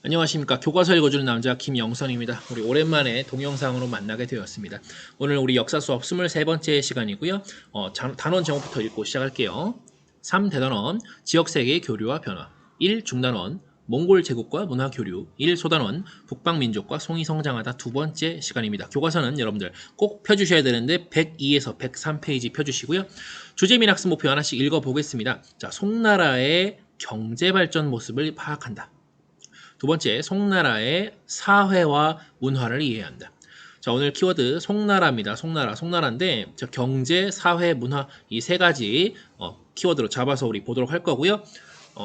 안녕하십니까. 교과서 읽어주는 남자 김영선입니다. 우리 오랜만에 동영상으로 만나게 되었습니다. 오늘 우리 역사 수업 23번째 시간이고요. 단원 제목부터 읽고 시작할게요. 3대단원 지역세계의 교류와 변화 1. 중단원 몽골 제국과 문화 교류 1. 소단원 북방민족과 송이 성장하다 두 번째 시간입니다. 교과서는 여러분들 꼭 펴주셔야 되는데 102에서 103페이지 펴주시고요. 주제 및 학습 목표 하나씩 읽어보겠습니다. 자, 송나라의 경제발전 모습을 파악한다. 두 번째, 송나라의 사회와 문화를 이해한다. 자, 오늘 키워드 송나라입니다. 송나라인데 경제, 사회, 문화 이 세 가지 키워드로 잡아서 우리 보도록 할 거고요.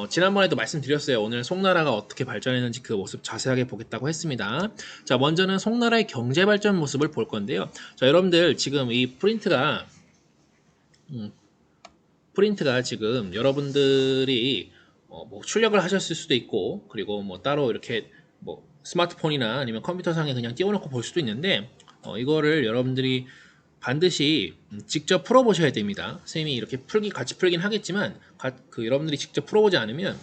지난번에도 말씀드렸어요. 오늘 송나라가 어떻게 발전했는지 그 모습 자세하게 보겠다고 했습니다. 자, 먼저는 송나라의 경제 발전 모습을 볼 건데요. 자, 여러분들 지금 이 프린트가 지금 여러분들이 뭐 출력을 하셨을 수도 있고, 그리고 뭐 따로 이렇게 뭐 스마트폰이나 아니면 컴퓨터상에 그냥 띄워놓고 볼 수도 있는데, 이거를 여러분들이 반드시 직접 풀어보셔야 됩니다. 선생님이 이렇게 같이 풀긴 하겠지만, 여러분들이 직접 풀어보지 않으면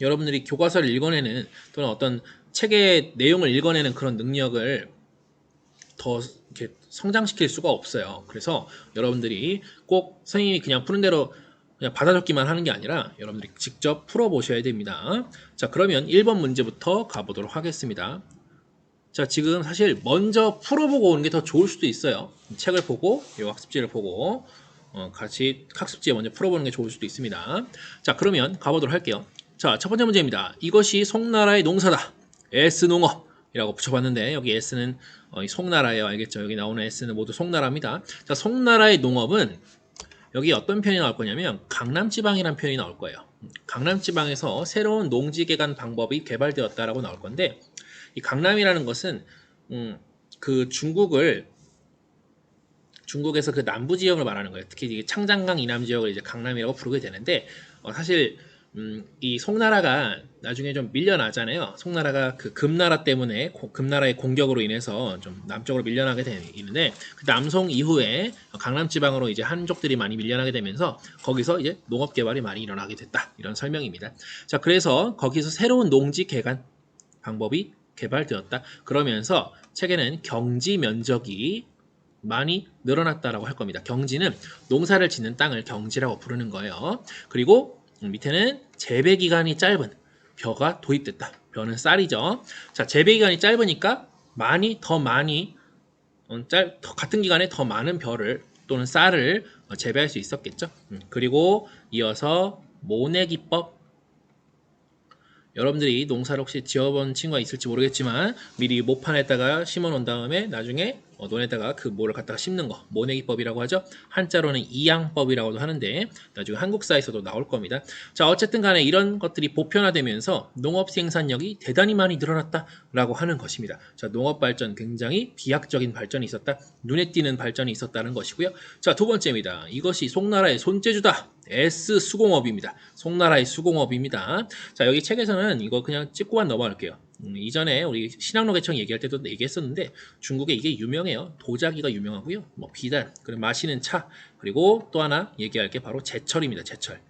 여러분들이 교과서를 읽어내는 또는 어떤 책의 내용을 읽어내는 그런 능력을 더 이렇게 성장시킬 수가 없어요. 그래서 여러분들이 꼭 선생님이 그냥 푸는 대로 그냥 받아적기만 하는 게 아니라 여러분들이 직접 풀어보셔야 됩니다. 자, 그러면 1번 문제부터 가보도록 하겠습니다. 자, 지금 사실 먼저 풀어보고 오는 게 더 좋을 수도 있어요. 책을 보고, 이 학습지를 보고, 같이 학습지에 먼저 풀어보는 게 좋을 수도 있습니다. 자, 그러면 가보도록 할게요. 자, 첫 번째 문제입니다. 이것이 송나라의 농사다. S농업이라고 붙여봤는데, 여기 S는 송나라예요. 알겠죠? 여기 나오는 S는 모두 송나라입니다. 자, 송나라의 농업은 여기 어떤 표현이 나올 거냐면 강남지방이라는 표현이 나올 거예요. 강남지방에서 새로운 농지 개간 방법이 개발되었다라고 나올 건데, 이 강남이라는 것은 그 중국에서 그 남부 지역을 말하는 거예요. 특히 이게 창장강 이남 지역을 이제 강남이라고 부르게 되는데, 사실 이 송나라가 나중에 좀 밀려나잖아요. 송나라가 그 금나라 때문에 금나라의 공격으로 인해서 좀 남쪽으로 밀려나게 되는데, 그 남송 이후에 강남 지방으로 이제 한족들이 많이 밀려나게 되면서 거기서 이제 농업 개발이 많이 일어나게 됐다. 이런 설명입니다. 자, 그래서 거기서 새로운 농지 개간 방법이 개발되었다. 그러면서 책에는 경지 면적이 많이 늘어났다라고 할 겁니다. 경지는 농사를 짓는 땅을 경지라고 부르는 거예요. 그리고 밑에는 재배 기간이 짧은 벼가 도입됐다. 벼는 쌀이죠. 자, 재배 기간이 짧으니까 같은 기간에 더 많은 벼를 또는 쌀을 재배할 수 있었겠죠. 그리고 이어서 모내기법. 여러분들이 농사를 혹시 지어본 친구가 있을지 모르겠지만 미리 모판에다가 심어 놓은 다음에 나중에 논에다가 그 모를 갖다가 심는 거 모내기법이라고 하죠. 한자로는 이양법이라고도 하는데 나중에 한국사에서도 나올 겁니다. 자, 어쨌든 간에 이런 것들이 보편화되면서 농업 생산력이 대단히 많이 늘어났다라고 하는 것입니다. 자, 농업 발전 굉장히 비약적인 발전이 있었다. 눈에 띄는 발전이 있었다는 것이고요. 자, 두 번째입니다. 이것이 송나라의 손재주다. S수공업입니다. 송나라의 수공업입니다. 자, 여기 책에서는 이거 그냥 찍고만 넘어갈게요. 이전에 우리 신학로 개청 얘기할 때도 얘기했었는데 중국에 이게 유명해요. 도자기가 유명하고요. 뭐 비단, 그리고 마시는 차, 그리고 또 하나 얘기할 게 바로 제철입니다. 제철.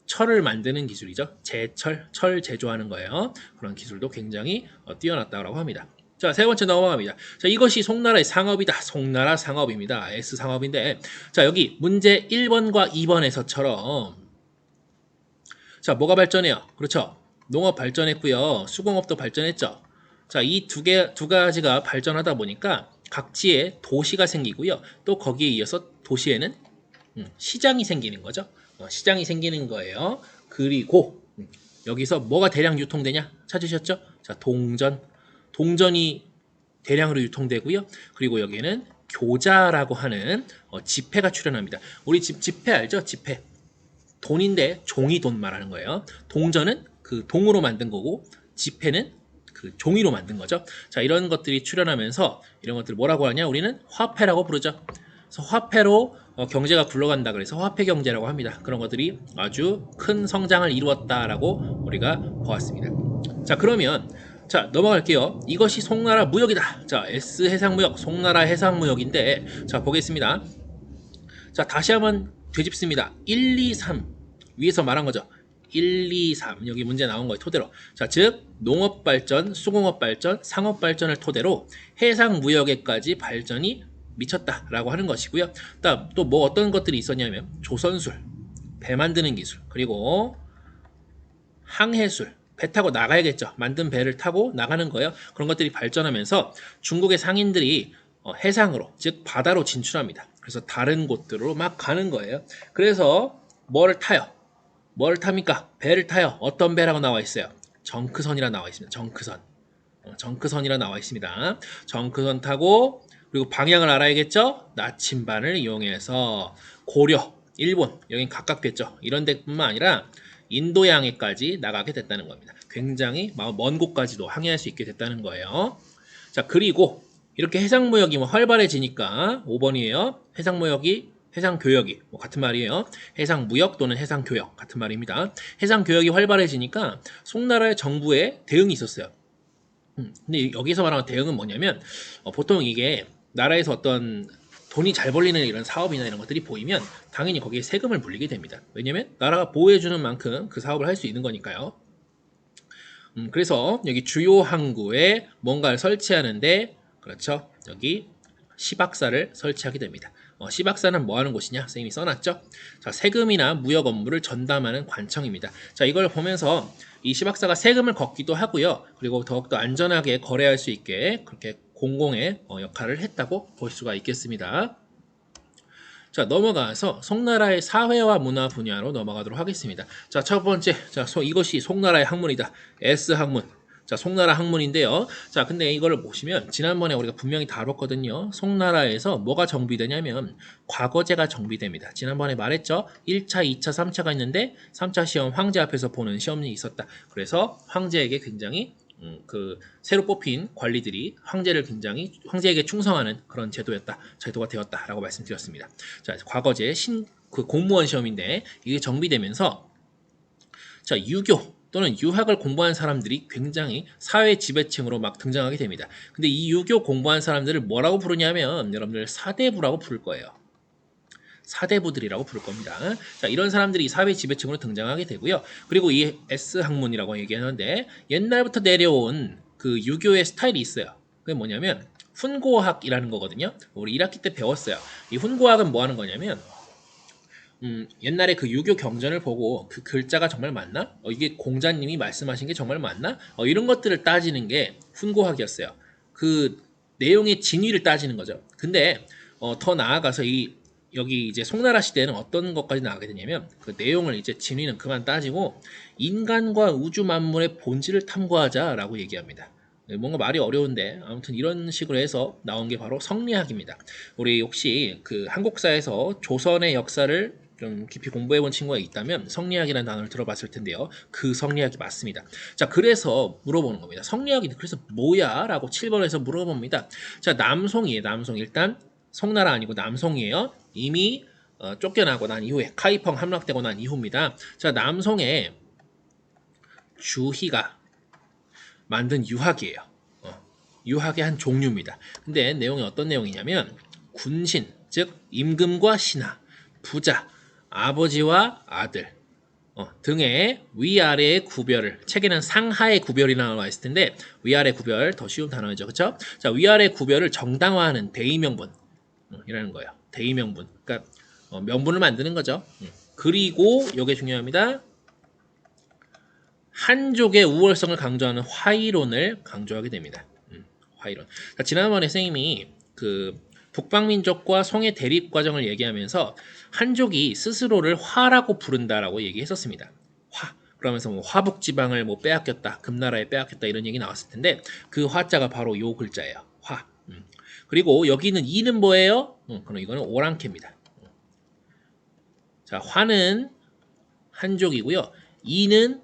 철을 만드는 기술이죠. 제철, 철 제조하는 거예요. 그런 기술도 굉장히 뛰어났다고 합니다. 자, 세 번째 넘어갑니다. 자, 이것이 송나라의 상업이다. 송나라 상업입니다. S 상업인데, 자, 여기 문제 1번과 2번에서처럼, 자, 뭐가 발전해요? 그렇죠. 농업 발전했고요. 수공업도 발전했죠. 자, 이 두 가지가 발전하다 보니까 각지에 도시가 생기고요. 또 거기에 이어서 도시에는 시장이 생기는 거죠. 시장이 생기는 거예요. 그리고 여기서 뭐가 대량 유통되냐? 찾으셨죠? 자, 동전이 대량으로 유통되고요. 그리고 여기에는 교자라고 하는 지폐가 출현합니다. 우리 지폐 알죠? 지폐. 돈인데 종이 돈 말하는 거예요. 동전은 그 동으로 만든 거고 지폐는 그 종이로 만든 거죠. 자, 이런 것들이 출현하면서 이런 것들 뭐라고 하냐? 우리는 화폐라고 부르죠. 그래서 화폐로 경제가 굴러간다 그래서 화폐 경제라고 합니다. 그런 것들이 아주 큰 성장을 이루었다라고 우리가 보았습니다. 자, 그러면 자, 넘어갈게요. 이것이 송나라 무역이다. 자, S 해상무역, 송나라 해상무역인데 자, 보겠습니다. 자, 다시 한번 되짚습니다. 1, 2, 3 위에서 말한 거죠. 1, 2, 3 여기 문제 나온 거예요. 토대로. 자, 즉 농업 발전, 수공업 발전, 상업 발전을 토대로 해상 무역에까지 발전이 미쳤다라고 하는 것이고요. 또 뭐 어떤 것들이 있었냐면 조선술, 배 만드는 기술, 그리고 항해술, 배 타고 나가야겠죠. 만든 배를 타고 나가는 거예요. 그런 것들이 발전하면서 중국의 상인들이 해상으로, 즉 바다로 진출합니다. 그래서 다른 곳들로 막 가는 거예요. 그래서 뭐를 타요? 뭐를 탑니까? 배를 타요. 어떤 배라고 나와 있어요? 정크선이라 나와 있습니다. 정크선. 정크선이라 나와 있습니다. 정크선 타고 그리고 방향을 알아야겠죠? 나침반을 이용해서 고려, 일본, 여긴 가깝겠죠. 이런 데뿐만 아니라 인도양해까지 나가게 됐다는 겁니다. 굉장히 먼 곳까지도 항해할 수 있게 됐다는 거예요. 자, 그리고 이렇게 해상무역이 활발해지니까 5번이에요. 해상교역이 같은 말이에요. 해상무역 또는 해상교역 같은 말입니다. 해상교역이 활발해지니까 송나라의 정부에 대응이 있었어요. 근데 여기서 말하는 대응은 뭐냐면 보통 이게 나라에서 어떤 돈이 잘 벌리는 이런 사업이나 이런 것들이 보이면 당연히 거기에 세금을 물리게 됩니다. 왜냐면 나라가 보호해주는 만큼 그 사업을 할 수 있는 거니까요. 그래서 여기 주요 항구에 뭔가를 설치하는데 그렇죠. 여기 시박사를 설치하게 됩니다. 시박사는 뭐 하는 곳이냐? 선생님이 써놨죠? 자, 세금이나 무역 업무를 전담하는 관청입니다. 자, 이걸 보면서 이 시박사가 세금을 걷기도 하고요. 그리고 더욱더 안전하게 거래할 수 있게 그렇게 공공의 역할을 했다고 볼 수가 있겠습니다. 자, 넘어가서 송나라의 사회와 문화 분야로 넘어가도록 하겠습니다. 자, 첫 번째, 이것이 송나라의 학문이다. S학문. 자, 송나라 학문인데요. 자, 근데 이거를 보시면 지난번에 우리가 분명히 다뤘거든요. 송나라에서 뭐가 정비되냐면 과거제가 정비됩니다. 지난번에 말했죠. 1차, 2차, 3차가 있는데 3차 시험 황제 앞에서 보는 시험이 있었다. 그래서 황제에게 굉장히 새로 뽑힌 관리들이 황제에게 충성하는 그런 제도가 되었다라고 말씀드렸습니다. 자, 과거제 공무원 시험인데 이게 정비되면서 자, 유교 또는 유학을 공부한 사람들이 굉장히 사회 지배층으로 막 등장하게 됩니다. 근데 이 유교 공부한 사람들을 뭐라고 부르냐면 여러분들 사대부라고 부를 거예요. 사대부들이라고 부를 겁니다. 자, 이런 사람들이 사회 지배층으로 등장하게 되고요. 그리고 이 S학문이라고 얘기하는데 옛날부터 내려온 그 유교의 스타일이 있어요. 그게 뭐냐면 훈고학이라는 거거든요. 우리 1학기 때 배웠어요. 이 훈고학은 뭐 하는 거냐면 옛날에 그 유교 경전을 보고 그 글자가 정말 맞나? 이게 공자님이 말씀하신 게 정말 맞나? 이런 것들을 따지는 게 훈고학이었어요. 그 내용의 진위를 따지는 거죠. 근데 더 나아가서 여기 이제 송나라 시대는 어떤 것까지 나가게 되냐면 그 내용을 이제 진위는 그만 따지고 인간과 우주 만물의 본질을 탐구하자라고 얘기합니다. 뭔가 말이 어려운데 아무튼 이런 식으로 해서 나온 게 바로 성리학입니다. 우리 혹시 그 한국사에서 조선의 역사를 좀 깊이 공부해본 친구가 있다면 성리학이라는 단어를 들어봤을 텐데요. 그 성리학이 맞습니다. 자, 그래서 물어보는 겁니다. 성리학이 그래서 뭐야? 라고 7번에서 물어봅니다. 자, 남송이에요. 남송. 일단 송나라 아니고 남송이에요. 이미 쫓겨나고 난 이후에 카이펑 함락되고 난 이후입니다. 자, 남송에 주희가 만든 유학이에요. 유학의 한 종류입니다. 근데 내용이 어떤 내용이냐면 군신, 즉 임금과 신하, 부자, 아버지와 아들 등의 위아래의 구별을 책에는 상하의 구별이 나와 있을 텐데 위아래 구별 더 쉬운 단어죠. 그렇죠? 자, 위아래 구별을 정당화하는 대의명분 이라는 거예요. 대의명분. 그러니까 명분을 만드는 거죠. 그리고 이게 중요합니다. 한족의 우월성을 강조하는 화이론을 강조하게 됩니다. 화이론. 자, 지난번에 선생님이 그 북방민족과 송의 대립 과정을 얘기하면서 한족이 스스로를 화라고 부른다라고 얘기했었습니다. 화. 그러면서 뭐 화북지방을 뭐 빼앗겼다, 금나라에 빼앗겼다 이런 얘기 나왔을 텐데 그 화자가 바로 요 글자예요. 화. 그리고 여기는 이는 뭐예요? 그럼 이거는 오랑캐입니다. 자, 화는 한족이고요. 이는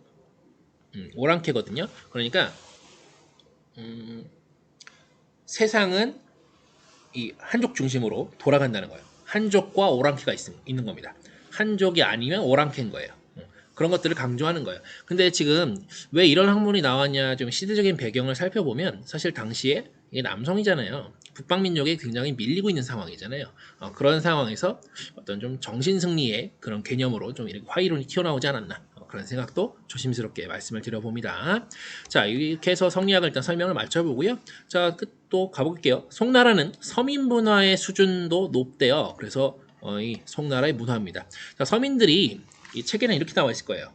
오랑캐거든요. 그러니까 세상은 이 한족 중심으로 돌아간다는 거예요. 한족과 오랑캐가 있는 겁니다. 한족이 아니면 오랑캐인 거예요. 그런 것들을 강조하는 거예요. 근데 지금 왜 이런 학문이 나왔냐 좀 시대적인 배경을 살펴보면 사실 당시에 이게 남성이잖아요. 북방민족에 굉장히 밀리고 있는 상황이잖아요. 그런 상황에서 어떤 좀 정신승리의 그런 개념으로 좀 이렇게 화이론이 튀어나오지 않았나 그런 생각도 조심스럽게 말씀을 드려봅니다. 자, 이렇게 해서 성리학을 일단 설명을 마쳐보고요. 자, 또 가볼게요. 송나라는 서민 문화의 수준도 높대요. 그래서 이 송나라의 문화입니다. 자, 서민들이 이 책에는 이렇게 나와 있을 거예요.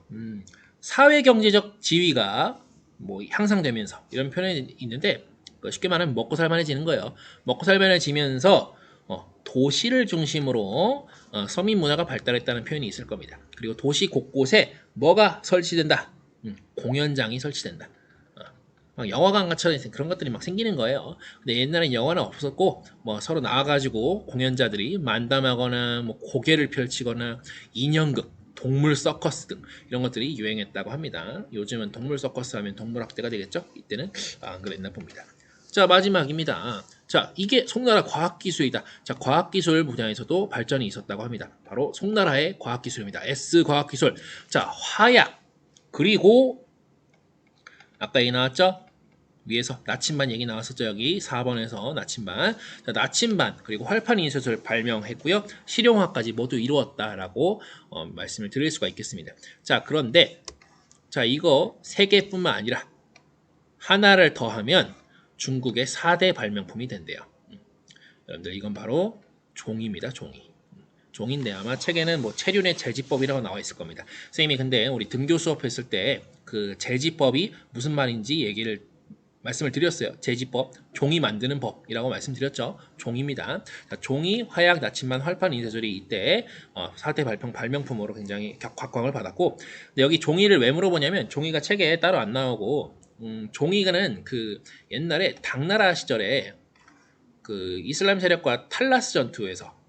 사회 경제적 지위가 뭐 향상되면서 이런 표현이 있는데 쉽게 말하면 먹고 살만해지는 거예요. 먹고 살만해지면서 도시를 중심으로 서민 문화가 발달했다는 표현이 있을 겁니다. 그리고 도시 곳곳에 뭐가 설치된다? 공연장이 설치된다. 막 영화관 같은 그런 것들이 막 생기는 거예요. 근데 옛날엔 영화는 없었고 뭐 서로 나와가지고 공연자들이 만담하거나 뭐 고개를 펼치거나 인형극, 동물 서커스 등 이런 것들이 유행했다고 합니다. 요즘은 동물 서커스 하면 동물학대가 되겠죠? 이때는 안 그랬나 봅니다. 자, 마지막입니다. 자, 이게 송나라 과학기술이다. 자, 과학기술 분야에서도 발전이 있었다고 합니다. 바로 송나라의 과학기술입니다. S과학기술. 자, 화약. 그리고 아까 얘기 나왔죠? 위에서 나침반 얘기 나왔었죠. 여기 4번에서 나침반. 자, 나침반 그리고 활판 인쇄소를 발명했고요. 실용화까지 모두 이루었다라고 말씀을 드릴 수가 있겠습니다. 자, 그런데 자, 이거 3개뿐만 아니라 하나를 더하면 중국의 4대 발명품이 된대요. 여러분들 이건 바로 종이입니다. 종이. 종인데 아마 책에는 뭐 체륜의 제지법이라고 나와 있을 겁니다. 선생님이 근데 우리 등교 수업했을 때 그 제지법이 무슨 말인지 말씀을 드렸어요. 제지법, 종이 만드는 법이라고 말씀드렸죠. 종입니다. 자, 종이, 화약, 나침반, 활판, 인쇄술이 이때 4대 발명품으로 굉장히 각광을 받았고, 근데 여기 종이를 왜 물어보냐면 종이가 책에 따로 안 나오고 종이는 그 옛날에 당나라 시절에 그 이슬람 세력과 탈라스 전투에서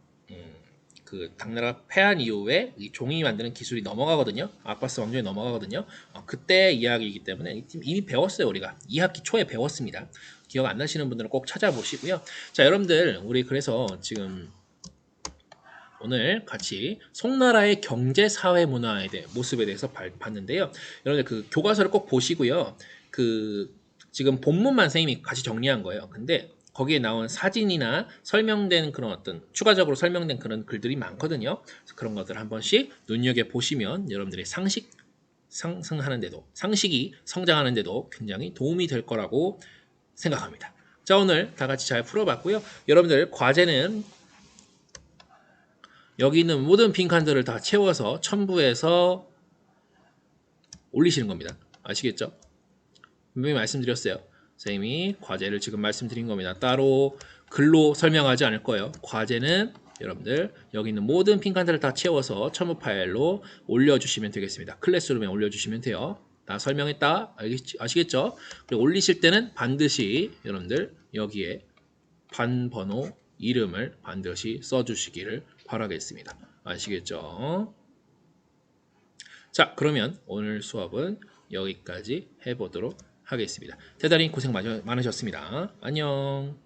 그 당나라 패한 이후에 이 종이 만드는 기술이 넘어가거든요. 아빠스 왕조에 넘어가거든요. 그때 이야기이기 때문에 이미 배웠어요. 우리가 2학기 초에 배웠습니다. 기억 안 나시는 분들은 꼭 찾아보시고요. 자, 여러분들 우리 그래서 지금 오늘 같이 송나라의 경제 사회 문화에 대해 모습에 대해서 봤는데요. 여러분들 그 교과서를 꼭 보시고요. 그 지금 본문만 선생님이 같이 정리한 거예요. 근데 거기에 나온 사진이나 설명된 그런 어떤 추가적으로 설명된 그런 글들이 많거든요. 그래서 그런 것들 한 번씩 눈여겨 보시면 여러분들의 상식 상승하는데도 상식이 성장하는데도 굉장히 도움이 될 거라고 생각합니다. 자, 오늘 다 같이 잘 풀어봤고요. 여러분들 과제는 여기 있는 모든 빈칸들을 다 채워서 첨부해서 올리시는 겁니다. 아시겠죠? 분명히 말씀드렸어요. 선생님이 과제를 지금 말씀드린 겁니다. 따로 글로 설명하지 않을 거예요. 과제는 여러분들 여기 있는 모든 빈칸들을 다 채워서 첨부 파일로 올려주시면 되겠습니다. 클래스룸에 올려주시면 돼요. 다 설명했다. 아시겠죠? 그리고 올리실 때는 반드시 여러분들 여기에 반 번호 이름을 반드시 써주시기를 바라겠습니다. 아시겠죠? 자, 그러면 오늘 수업은 여기까지 해보도록 하겠습니다. 대단히 고생 많으셨습니다. 안녕.